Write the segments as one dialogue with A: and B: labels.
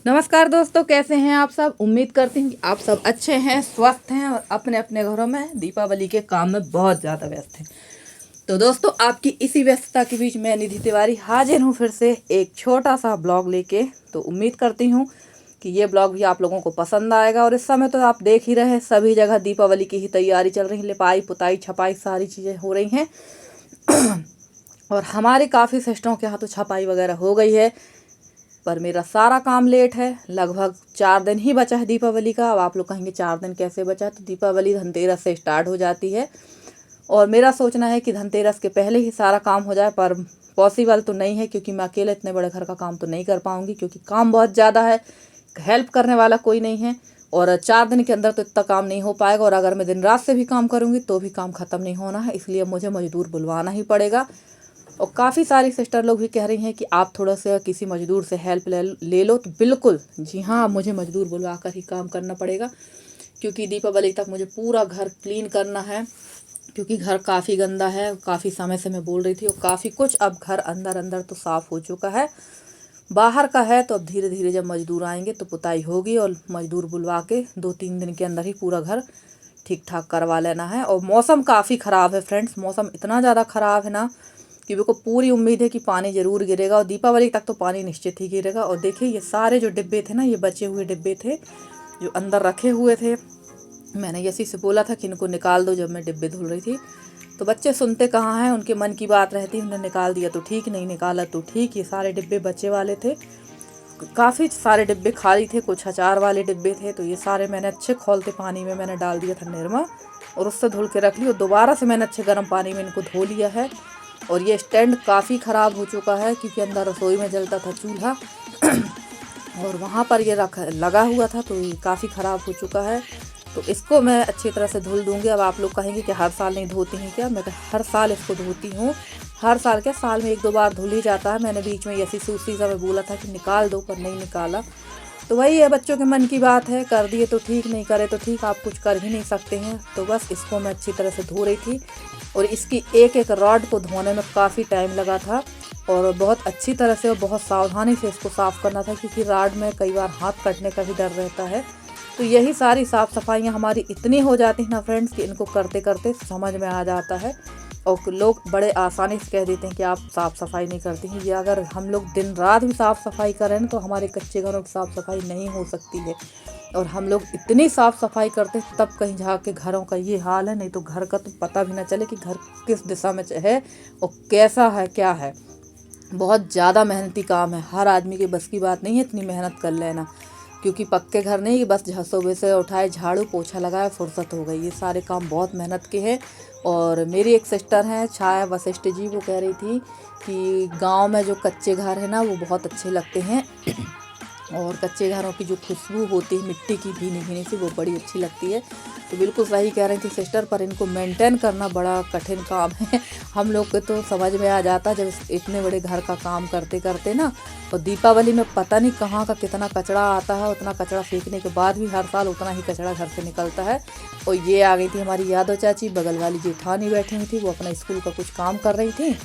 A: नमस्कार दोस्तों, कैसे हैं आप सब। उम्मीद करती हूँ कि आप सब अच्छे हैं, स्वस्थ हैं और अपने अपने घरों में दीपावली के काम में बहुत ज़्यादा व्यस्त हैं। तो दोस्तों, आपकी इसी व्यस्तता के बीच मैं निधि तिवारी हाजिर हूँ फिर से एक छोटा सा ब्लॉग लेके। तो उम्मीद करती हूँ कि ये ब्लॉग भी आप लोगों को पसंद आएगा। और इस समय तो आप देख ही रहे हैं, सभी जगह दीपावली की ही तैयारी चल रही है, लिपाई पुताई छपाई सारी चीज़ें हो रही हैं। और हमारे काफ़ी सिस्टरों के यहाँ तो छपाई वगैरह हो गई है, पर मेरा सारा काम लेट है। लगभग 4 दिन ही बचा है दीपावली का। अब आप लोग कहेंगे 4 दिन कैसे बचा, तो दीपावली धनतेरस से स्टार्ट हो जाती है और मेरा सोचना है कि धनतेरस के पहले ही सारा काम हो जाए, पर पॉसिबल तो नहीं है क्योंकि मैं अकेले इतने बड़े घर का काम तो नहीं कर पाऊँगी, क्योंकि काम बहुत ज़्यादा है, हेल्प करने वाला कोई नहीं है और 4 दिन के अंदर तो इतना काम नहीं हो पाएगा। और अगर मैं दिन रात से भी काम करूँगी तो भी काम ख़त्म नहीं होना है, इसलिए मुझे मजदूर बुलवाना ही पड़ेगा। और काफ़ी सारी सिस्टर लोग भी कह रही हैं कि आप थोड़ा सा किसी मजदूर से हेल्प ले लो। तो बिल्कुल जी हाँ, मुझे मजदूर बुलवा कर ही काम करना पड़ेगा, क्योंकि दीपावली तक मुझे पूरा घर क्लीन करना है, क्योंकि घर काफ़ी गंदा है। काफ़ी समय से मैं बोल रही थी और काफ़ी कुछ अब घर अंदर अंदर तो साफ़ हो चुका है, बाहर का है। तो अब धीरे धीरे जब मजदूर आएंगे तो पुताई होगी और मजदूर बुलवा के 2-3 दिन के अंदर ही पूरा घर ठीक ठाक करवा लेना है। और मौसम काफ़ी ख़राब है फ्रेंड्स, मौसम इतना ज़्यादा ख़राब है ना कि मेरे को पूरी उम्मीद है कि पानी ज़रूर गिरेगा और दीपावली तक तो पानी निश्चित ही गिरेगा। और देखिए, ये सारे जो डिब्बे थे ना, ये बचे हुए डिब्बे थे जो अंदर रखे हुए थे। मैंने यसी से बोला था कि इनको निकाल दो जब मैं डिब्बे धुल रही थी, तो बच्चे सुनते कहाँ हैं, उनके मन की बात रहती है। उन्होंने निकाल दिया तो ठीक, नहीं निकाला तो ठीक। ये सारे डिब्बे बच्चे वाले थे, काफ़ी सारे डिब्बे खाली थे, कुछ अचार वाले डिब्बे थे। तो ये सारे मैंने अच्छे खौलते पानी में मैंने डाल दिया था निरमा, और उससे धुल के रख ली। और दोबारा से मैंने अच्छे गर्म पानी में इनको धो लिया है। और ये स्टैंड काफ़ी ख़राब हो चुका है, क्योंकि अंदर रसोई में जलता था चूल्हा और वहाँ पर ये लगा हुआ था, तो ये काफ़ी ख़राब हो चुका है। तो इसको मैं अच्छी तरह से धुल दूँगी। अब आप लोग कहेंगे कि हर साल नहीं धोती हैं क्या, मैं तो हर साल इसको धोती हूँ। हर साल क्या, साल में 1-2 बार धुल ही जाता है। मैंने बीच में ऐसी सूसी सा मैं बोला था कि निकाल दो, पर नहीं निकाला। तो वही है, बच्चों के मन की बात है, कर दिए तो ठीक, नहीं करे तो ठीक, आप कुछ कर भी नहीं सकते हैं। तो बस इसको मैं अच्छी तरह से धो रही थी और इसकी एक एक रॉड को धोने में काफ़ी टाइम लगा था और बहुत अच्छी तरह से और बहुत सावधानी से इसको साफ़ करना था, क्योंकि रॉड में कई बार हाथ कटने का भी डर रहता है। तो यही सारी साफ़ सफाइयाँ हमारी इतनी हो जाती हैं ना फ्रेंड्स, कि इनको करते करते समझ में आ जाता है। और लोग बड़े आसानी से कह देते हैं कि आप साफ़ सफाई नहीं करती हैं। ये अगर हम लोग दिन रात भी साफ़ सफाई करें ना, तो हमारे कच्चे घरों की साफ़ सफाई नहीं हो सकती है। और हम लोग इतनी साफ़ सफाई करते हैं तब कहीं जाके घरों का ये हाल है, नहीं तो घर का तो पता भी ना चले कि घर किस दिशा में है और कैसा है, क्या है। बहुत ज़्यादा मेहनती काम है, हर आदमी के बस की बात नहीं है इतनी मेहनत कर लेना, क्योंकि पक्के घर नहीं कि बस सुबह से उठाए, झाड़ू पोछा लगाया, फुर्सत हो गई। ये सारे काम बहुत मेहनत के हैं। और मेरी एक सिस्टर हैं, छाया वशिष्ठ जी, वो कह रही थी कि गांव में जो कच्चे घर है ना, वो बहुत अच्छे लगते हैं और कच्चे घरों की जो खुशबू होती है मिट्टी की भीनी भीनी सी, वो बड़ी अच्छी लगती है। तो बिल्कुल सही कह रही थी सिस्टर, पर इनको मेंटेन करना बड़ा कठिन काम है। हम लोग को तो समझ में आ जाता जब इतने बड़े घर का काम करते करते ना। और दीपावली में पता नहीं कहाँ का कितना कचरा आता है, उतना कचरा फेंकने के बाद भी हर साल उतना ही कचरा घर से निकलता है। और ये आ गई थी हमारी यादव चाची, बगल वाली जेठानी बैठी हुई थी, वो अपना स्कूल का कुछ काम कर रही थी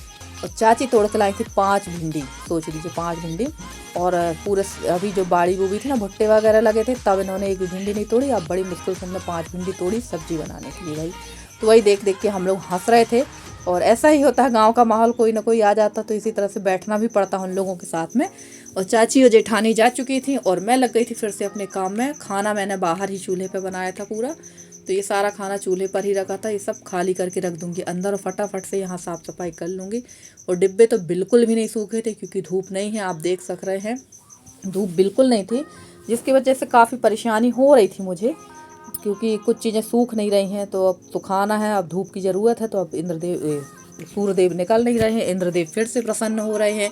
A: और चाची तोड़ के लाई थी 5 भिंडी, सोच लीजिए 5 भिंडी। और पूरे अभी जो बाड़ी गोभी थी ना, भुट्टे वगैरह लगे थे, तब इन्होंने एक भी भिंडी नहीं तोड़ी। अब बड़ी मुश्किल से हमने 5 भिंडी तोड़ी सब्जी बनाने के लिए भाई। तो वही देख देख के हम लोग हंस रहे थे। और ऐसा ही होता है, गांव का माहौल, कोई ना कोई आ जाता तो इसी तरह से बैठना भी पड़ता उन लोगों के साथ में। और चाची और जेठानी जा चुकी थी और मैं लग गई थी फिर से अपने काम में। खाना मैंने बाहर ही चूल्हे पे बनाया था पूरा, तो ये सारा खाना चूल्हे पर ही रखा था। ये सब खाली करके रख दूंगी अंदर और फटाफट से यहाँ साफ़ सफाई कर लूँगी। और डिब्बे तो बिल्कुल भी नहीं सूखे थे, क्योंकि धूप नहीं है, आप देख सक रहे हैं, धूप बिल्कुल नहीं थी, जिसकी वजह से काफ़ी परेशानी हो रही थी मुझे, क्योंकि कुछ चीज़ें सूख नहीं रही हैं। तो अब सुखाना है, अब धूप की ज़रूरत है। तो अब सूर्यदेव निकल नहीं रहे हैं, इंद्रदेव फिर से प्रसन्न हो रहे हैं।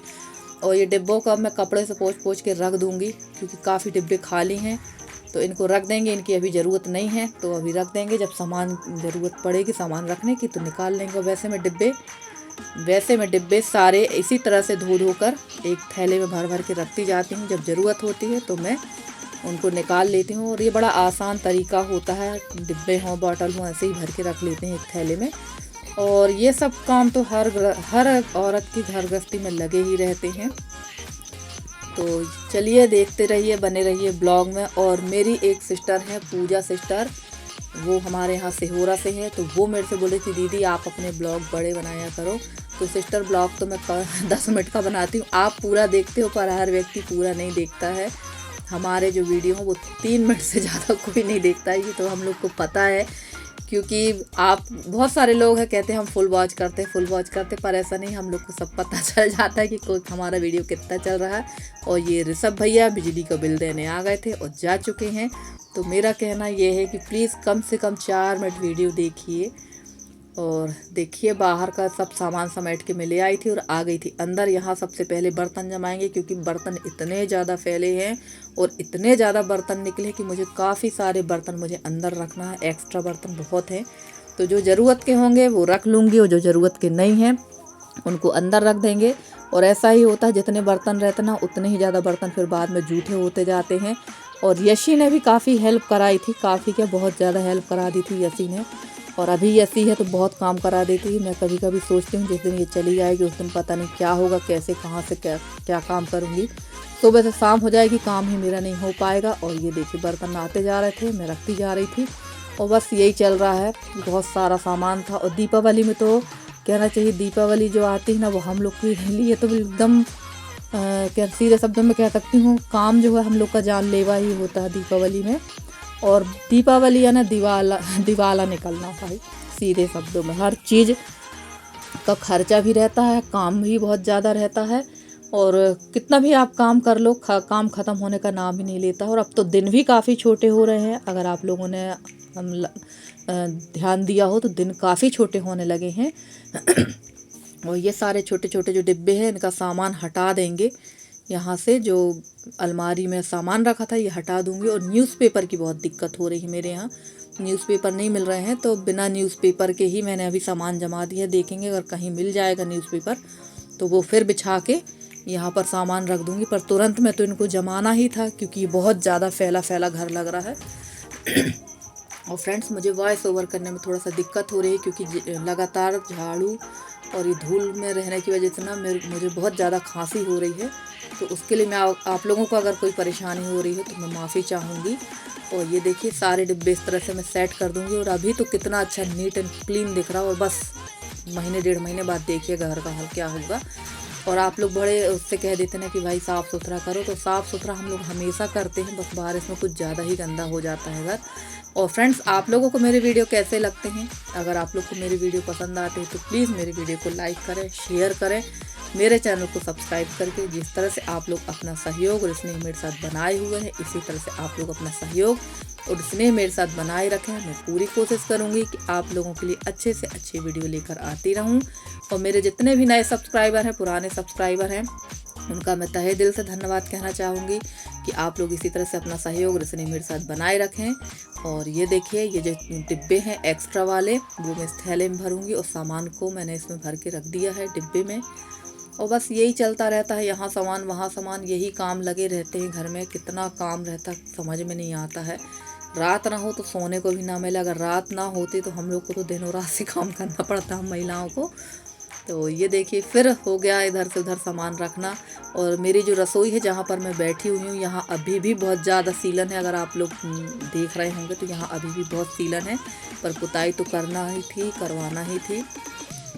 A: और ये डिब्बों को अब मैं कपड़े से पोंछ पोंछ के रख दूँगी, क्योंकि काफ़ी डिब्बे खाली हैं। तो इनको रख देंगे, इनकी अभी ज़रूरत नहीं है तो अभी रख देंगे, जब सामान ज़रूरत पड़ेगी सामान रखने की तो निकाल लेंगे। वैसे मैं डिब्बे सारे इसी तरह से धो धो कर एक थैले में भर भर के रखती जाती हूँ। जब ज़रूरत होती है तो मैं उनको निकाल लेती हूँ। और ये बड़ा आसान तरीका होता है, डिब्बे हों बॉटल हों, ऐसे ही भर के रख लेते हैं एक थैले में। और ये सब काम तो हर औरत की घर गृहस्थी में लगे ही रहते हैं। तो चलिए देखते रहिए, बने रहिए ब्लॉग में। और मेरी एक सिस्टर है पूजा सिस्टर, वो हमारे यहाँ सिहोरा से है, तो वो मेरे से बोली थी दीदी आप अपने ब्लॉग बड़े बनाया करो। तो सिस्टर ब्लॉग तो मैं 10 मिनट का बनाती हूँ, आप पूरा देखते हो, पर हर व्यक्ति पूरा नहीं देखता है। हमारे जो वीडियो हैं वो 3 मिनट से ज़्यादा कोई नहीं देखता है, ये तो हम लोग को पता है। क्योंकि आप बहुत सारे लोग हैं कहते हैं हम फुल वॉच करते हैं, फुल वॉच करते, पर ऐसा नहीं, हम लोग को सब पता चल जाता है कि कोई हमारा वीडियो कितना चल रहा है। और ये ऋषभ भैया बिजली का बिल देने आ गए थे और जा चुके हैं। तो मेरा कहना ये है कि प्लीज़ कम से कम 4 मिनट वीडियो देखिए। और देखिए बाहर का सब सामान समेट के मैं ले आई थी और आ गई थी अंदर। यहाँ सबसे पहले बर्तन जमाएंगे, क्योंकि बर्तन इतने ज़्यादा फैले हैं और इतने ज़्यादा बर्तन निकले कि मुझे काफ़ी सारे बर्तन मुझे अंदर रखना है। एक्स्ट्रा बर्तन बहुत हैं, तो जो ज़रूरत के होंगे वो रख लूँगी और जो ज़रूरत के नहीं हैं उनको अंदर रख देंगे। और ऐसा ही होता है, जितने बर्तन रहते ना उतने ही ज़्यादा बर्तन फिर बाद में जूठे होते जाते हैं। और यशी ने भी काफ़ी हेल्प कराई थी, काफ़ी क्या बहुत ज़्यादा हेल्प करा दी थी यशी ने। और अभी यशी है तो बहुत काम करा देती है। मैं कभी कभी सोचती हूँ जिस दिन ये चली जाएगी उस दिन पता नहीं क्या होगा, कैसे कहाँ से क्या काम करूँगी। सुबह से शाम हो जाएगी, काम ही मेरा नहीं हो पाएगा। और ये देखिए बर्तन आते जा रहे थे, मैं रखती जा रही थी और बस यही चल रहा है। बहुत सारा सामान था। और दीपावली में तो कहना चाहिए, दीपावली जो आती है ना वो हम लोग के लिए तो एकदम क्या सीधे शब्दों में कह सकती हूँ, काम जो है हम लोग का जानलेवा ही होता है दीपावली में। और दीपावली है ना दिवाला निकलना भाई, सीधे शब्दों में हर चीज़ का खर्चा भी रहता है, काम भी बहुत ज़्यादा रहता है। और कितना भी आप काम कर लो, काम ख़त्म होने का नाम ही नहीं लेता। और अब तो दिन भी काफ़ी छोटे हो रहे हैं, अगर आप लोगों ने ध्यान दिया हो तो दिन काफ़ी छोटे होने लगे हैं। और ये सारे छोटे छोटे जो डिब्बे हैं इनका सामान हटा देंगे यहाँ से। जो अलमारी में सामान रखा था ये हटा दूंगी। और न्यूज़पेपर की बहुत दिक्कत हो रही है मेरे यहाँ, न्यूज़पेपर नहीं मिल रहे हैं, तो बिना न्यूज़पेपर के ही मैंने अभी सामान जमा दिया। देखेंगे अगर कहीं मिल जाएगा न्यूज़पेपर तो वो फिर बिछा के यहाँ पर सामान रख दूंगी। पर तुरंत में तो इनको जमाना ही था, क्योंकि बहुत ज़्यादा फैला फैला घर लग रहा है। और फ्रेंड्स मुझे वॉइस ओवर करने में थोड़ा सा दिक्कत हो रही है, क्योंकि लगातार झाड़ू और ये धूल में रहने की वजह से ना मुझे बहुत ज़्यादा खांसी हो रही है। तो उसके लिए मैं आप लोगों को अगर कोई परेशानी हो रही है तो मैं माफ़ी चाहूँगी। और ये देखिए सारे डिब्बे इस तरह से मैं सेट कर दूँगी। और अभी तो कितना अच्छा नीट एंड क्लीन दिख रहा है। और बस महीने 1.5 महीने बाद देखिए घर का हाल क्या होगा। और आप लोग बड़े उससे कह देते ना कि भाई साफ़ सुथरा करो, तो साफ़ सुथरा हम लोग हमेशा करते हैं, बस बारिश में कुछ ज़्यादा ही गंदा हो जाता है घर। और फ्रेंड्स आप लोगों को मेरे वीडियो कैसे लगते हैं? अगर आप लोग को मेरी वीडियो पसंद आते हैं तो प्लीज़ मेरी वीडियो को लाइक करें, शेयर करें, मेरे चैनल को सब्सक्राइब करके। जिस तरह से आप लोग अपना सहयोग और स्नेह मेरे साथ बनाए हुए हैं, इसी तरह से आप लोग अपना सहयोग और स्नेह मेरे साथ बनाए रखें। मैं पूरी कोशिश करूँगी कि आप लोगों के लिए अच्छे से अच्छी वीडियो लेकर आती रहूँ। और मेरे जितने भी नए सब्सक्राइबर हैं, पुराने सब्सक्राइबर हैं, उनका मैं तहे दिल से धन्यवाद कहना चाहूँगी कि आप लोग इसी तरह से अपना सहयोग और स्नेह मेरे साथ बनाए रखें। और ये देखिए ये जो डिब्बे हैं एक्स्ट्रा वाले वो मैं इस थैले में भरूँगी और सामान को मैंने इसमें भर के रख दिया है डिब्बे में। और बस यही चलता रहता है, यहाँ सामान वहाँ सामान, यही काम लगे रहते हैं घर में। कितना काम रहता समझ में नहीं आता है। रात ना हो तो सोने को भी ना मिले, अगर रात ना होती तो हम लोग को तो दिन और रात से काम करना पड़ता हम महिलाओं को। तो ये देखिए फिर हो गया इधर से उधर सामान रखना। और मेरी जो रसोई है जहाँ पर मैं बैठी हुई हूँ, यहाँ अभी भी बहुत ज़्यादा सीलन है। अगर आप लोग देख रहे होंगे तो यहाँ अभी भी बहुत सीलन है, पर पुताई तो करना ही थी, करवाना ही थी।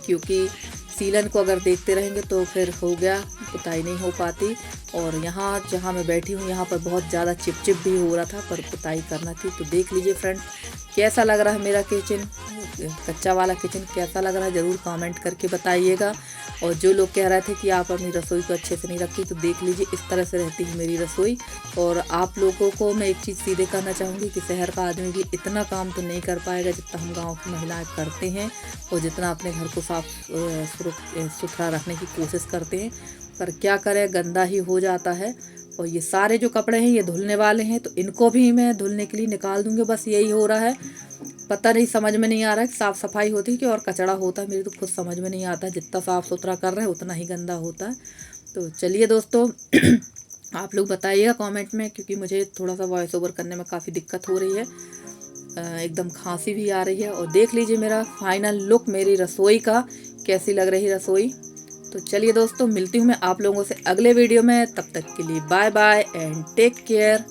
A: क्योंकि सीलन को अगर देखते रहेंगे तो फिर हो गया, पुताई नहीं हो पाती। और यहाँ जहाँ मैं बैठी हूँ यहाँ पर बहुत ज़्यादा चिपचिप भी हो रहा था, पर पुताई करना थी। तो देख लीजिए फ्रेंड्स कैसा लग रहा है मेरा किचन, कच्चा वाला किचन कैसा लग रहा है ज़रूर कमेंट करके बताइएगा। और जो लोग कह रहे थे कि आप अपनी रसोई को अच्छे से नहीं रखती, तो देख लीजिए इस तरह से रहती है मेरी रसोई। और आप लोगों को मैं एक चीज़ सीधे कहना चाहूँगी कि शहर का आदमी भी इतना काम तो नहीं कर पाएगा जितना हम गाँव की महिलाएं करते हैं, और जितना अपने घर को साफ सुथरा रखने की कोशिश करते हैं। पर क्या करें, गंदा ही हो जाता है। और ये सारे जो कपड़े हैं ये धुलने वाले हैं, तो इनको भी मैं धुलने के लिए निकाल दूँगी। बस यही हो रहा है, पता नहीं, समझ में नहीं आ रहा है कि साफ़ सफाई होती है कि और कचरा होता है। मेरी तो खुद समझ में नहीं आता है, जितना साफ़ सुथरा कर रहे हैं उतना ही गंदा होता है। तो चलिए दोस्तों आप लोग बताइएगा कमेंट में, क्योंकि मुझे थोड़ा सा वॉइस ओवर करने में काफ़ी दिक्कत हो रही है, एकदम खांसी भी आ रही है। और देख लीजिए मेरा फाइनल लुक मेरी रसोई का, कैसी लग रही रसोई। तो चलिए दोस्तों, मिलती हूँ मैं आप लोगों से अगले वीडियो में। तब तक के लिए bye bye and take care.